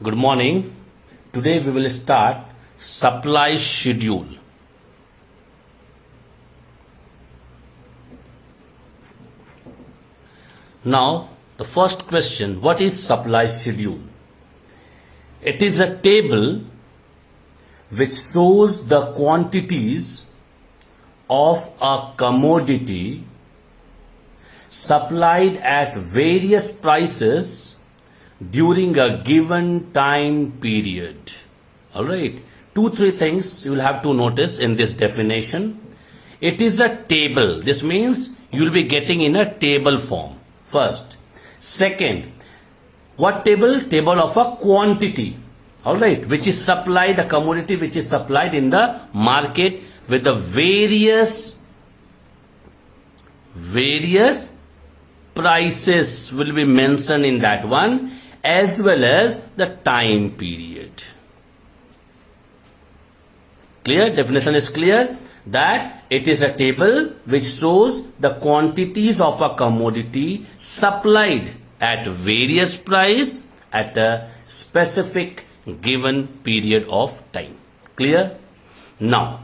Good morning. Today we will start supply schedule. Now, the first question, what is supply schedule? It is a table which shows the quantities of a commodity supplied at various prices during a given time period. Alright, 2-3 things you will have to notice in this definition. It is a table. This means you will be getting in a table form. First. Second, what table? Table of a quantity. Alright, which is supplied, a commodity which is supplied in the market with the various prices will be mentioned in that one, as well as the time period. Clear? Definition is clear that it is a table which shows the quantities of a commodity supplied at various price at a specific given period of time. Clear? Now,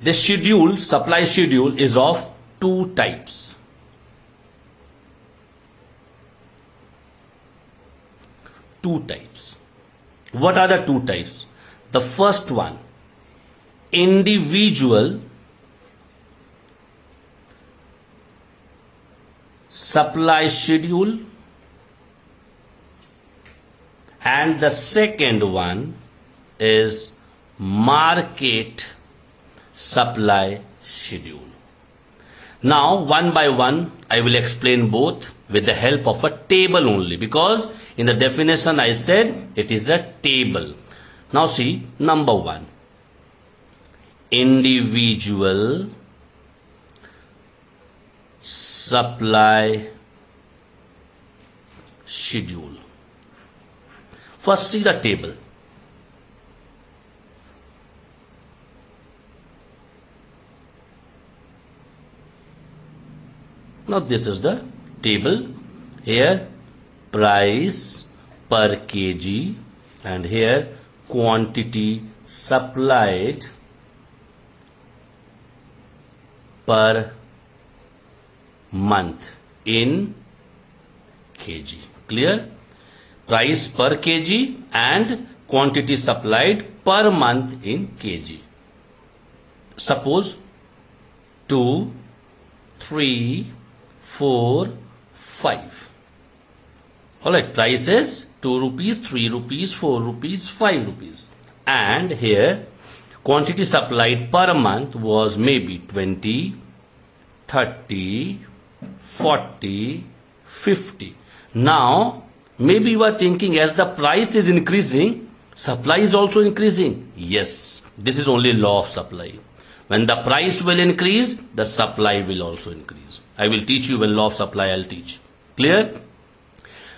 this schedule, supply schedule, is of two types. Two types. What are the two types? The first one, individual supply schedule, and the second one is market supply schedule. Now, one by one, I will explain both with the help of a table only, because in the definition I said it is a table. Now see, number one, individual supply schedule. First, see the table. Now this is the table. Here price per kg, and here quantity supplied per month in kg. Clear? Price per kg and quantity supplied per month in kg. Suppose 2, 3, 4, 5. Alright, price is 2 rupees, 3 rupees, 4 rupees, 5 rupees. And here quantity supplied per month was maybe 20, 30, 40, 50. Now, maybe you are thinking, as the price is increasing, supply is also increasing. Yes, this is only law of supply. When the price will increase, the supply will also increase. I will teach you when law of supply I'll teach. Clear?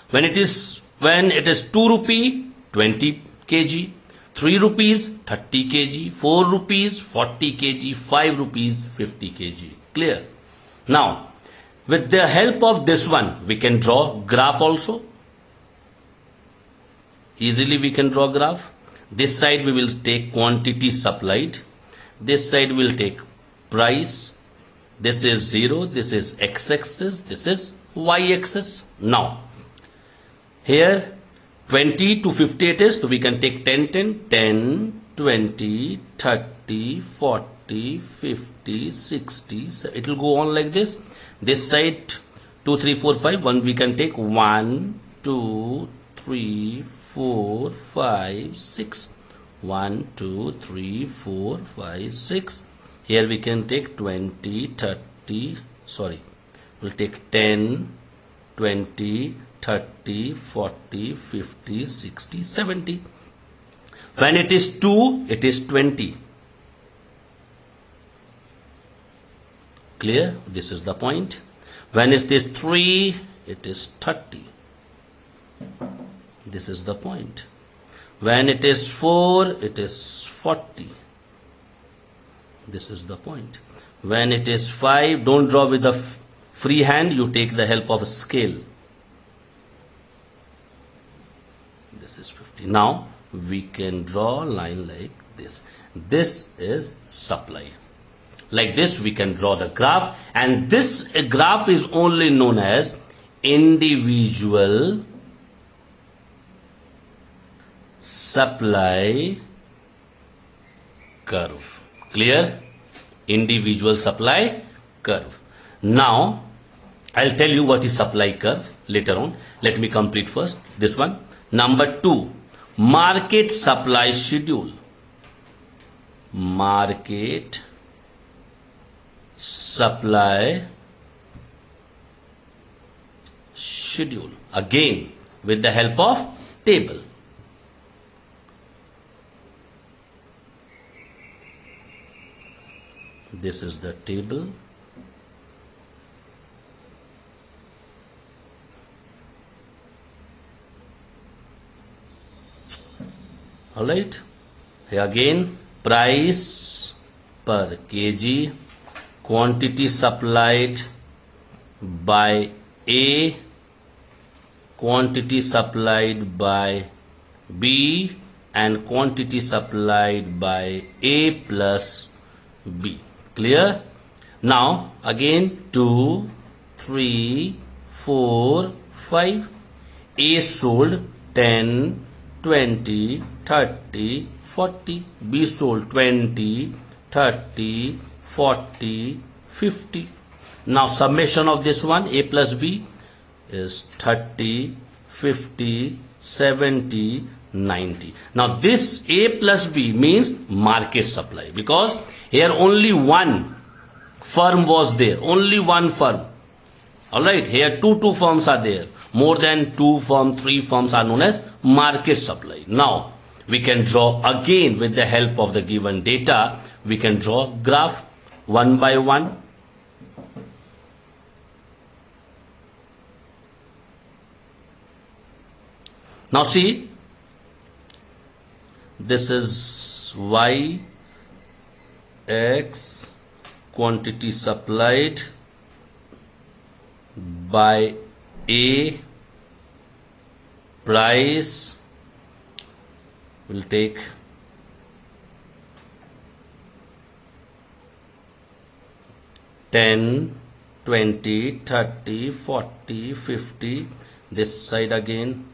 When it is 2 rupee, 20 kg, 3 rupees, 30 kg, 4 rupees, 40 kg, 5 rupees, 50 kg. Clear? Now, with the help of this one, we can draw graph also. Easily we can draw graph. This side we will take quantity supplied. This side we will take price. This is 0. This is x-axis. This is y-axis. Now, here 20 to 50 it is. So we can take 10, 10, 10, 20, 30, 40, 50, 60. So it will go on like this. This side 2, 3, 4, 5. One we can take 1, 2, 3, 4, 5, 6. 1, 2, 3, 4, 5, 6. Here we can take 20, 30. Sorry, we'll take 10, 20, 30, 40, 50, 60, 70. When it is 2, it is 20. Clear? This is the point. When it is 3, it is 30. This is the point. When it is 4, it is 40. This is the point. When it is 5, don't draw with the free hand, you take the help of a scale. this is 50. Now we can draw a line like this. This is supply. Like this we can draw the graph, and this graph is only known as individual supply curve. Clear? Individual supply curve. Now I'll tell you what is supply curve later on. Let me complete first this one. Number 2, market supply schedule. Market supply schedule, again with the help of table. This is the table. Alright, here again, price per kg, quantity supplied by A, quantity supplied by B, and quantity supplied by A plus B. Clear? Now again 2, 3, 4, 5. A sold 10, 20, 30, 40. B sold 20, 30, 40, 50. Now summation of this one, A plus B, is 30, 50, 70, 90. Now this A plus B means market supply, because here only one firm was there, only one firm. Alright, here two firms are there. More than 2 firms, 3 firms are known as market supply. Now we can draw again with the help of the given data. We can draw graph one by one. Now see, this is Y, X, quantity supplied by A, price will take 10, 20, 30, 40, 50. This side again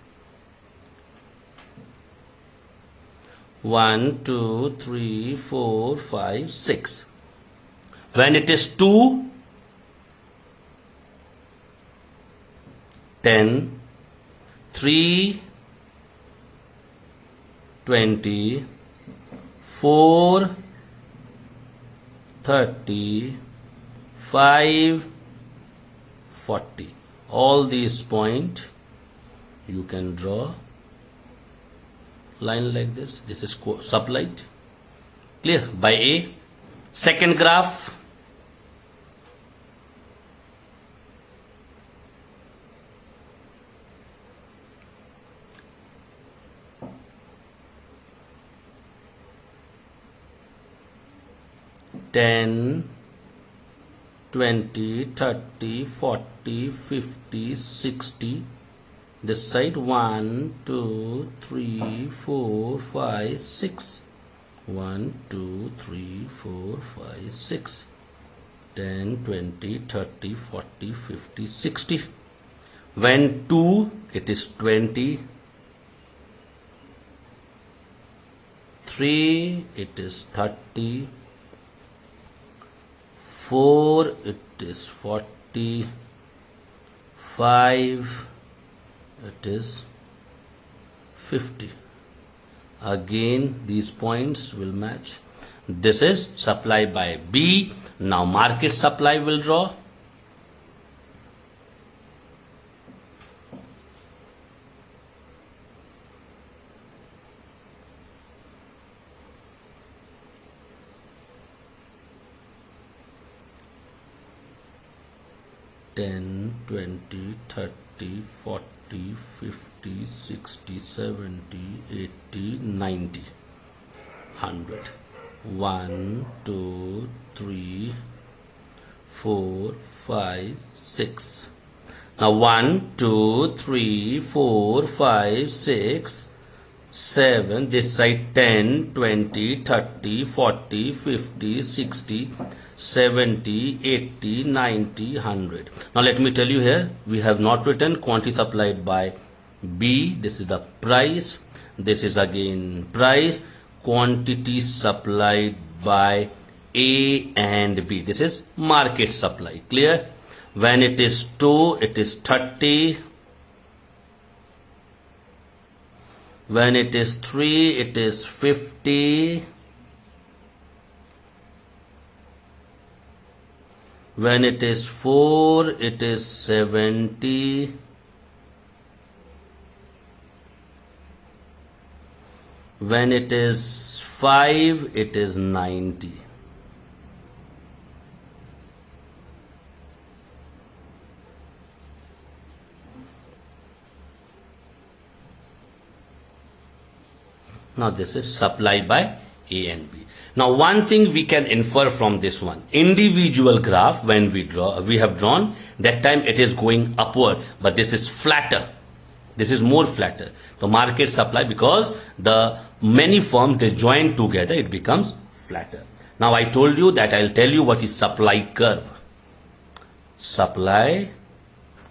1, 2, 3, 4, 5, 6. When it is 2, 10, 3, 20, 4, 30, 5, 40. All these points you can draw line like this. This is supplied. Clear? By A. Second graph. Ten, 20, 30, 40, 50, 60. This side 1, 2, 3, 4, 5, 6. 1, 2, 3, 4, 5, 6. 10, 20, 30, 40, 50, 60. When 2, it is 20. 3, it is 30. 4, it is 40. 5, it is 50. Again these points will match. This is supply by B. Now market supply will draw. Ten, 20, 30, 40, 50, 60, 70, 80, 90, 100. 1, 2, 3, 4, 5, 6. Now 1, 2, 3, 4, 5, 6. 7, this side 10, 20, 30, 40, 50, 60, 70, 80, 90, 100. Now let me tell you here, we have not written quantity supplied by B. This is the price. This is again price. Quantity supplied by A and B. This is market supply. Clear? When it is 2, it is 30. When it is 3, it is 50. When it is 4, it is 70. When it is 5, it is 90. Now this is supply by A and B. Now one thing we can infer from this one, individual graph when we have drawn, that time it is going upward, but this is flatter. This is more flatter. The market supply, because the many firms they join together, it becomes flatter. Now I told you that I'll tell you what is supply curve. Supply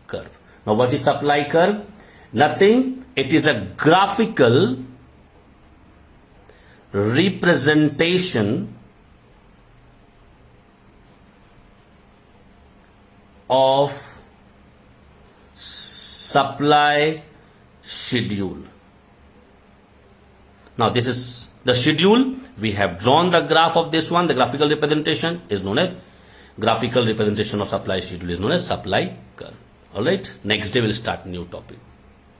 curve. Now what is supply curve? Nothing. It is a graphical representation of supply schedule. Now this is the schedule. We have drawn the graph of this one. The graphical representation is known as graphical representation of supply schedule is known as supply curve. Alright, next day we'll start new topic.